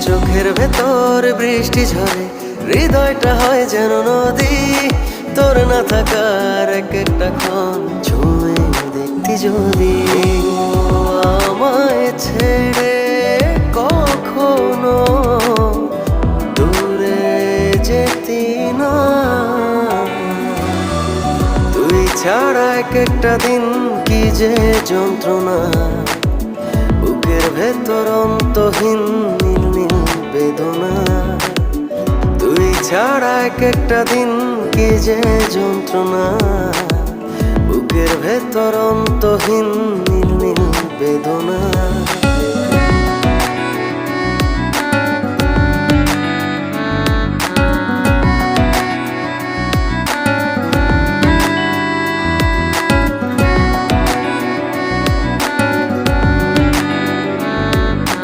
চোখের ভেতর বৃষ্টি ঝরে, হৃদয়টা হয় যেন নদী। তোর না থাকার এক একটা ক্ষণ ছুঁয়ে দেখতি যদি। আমায় ছেড়ে কখনো দূরে যেতি না, তুই ছাড়া এক একটা দিন কি যে যন্ত্রণা। বুকের ভেতর অন্তহীন নীল নীল বেদনা, তুই ছাড়া এক একটা দিন কি যে যন্ত্রণা। বুকের ভেতর অন্তহীন নীল নীল বেদনা।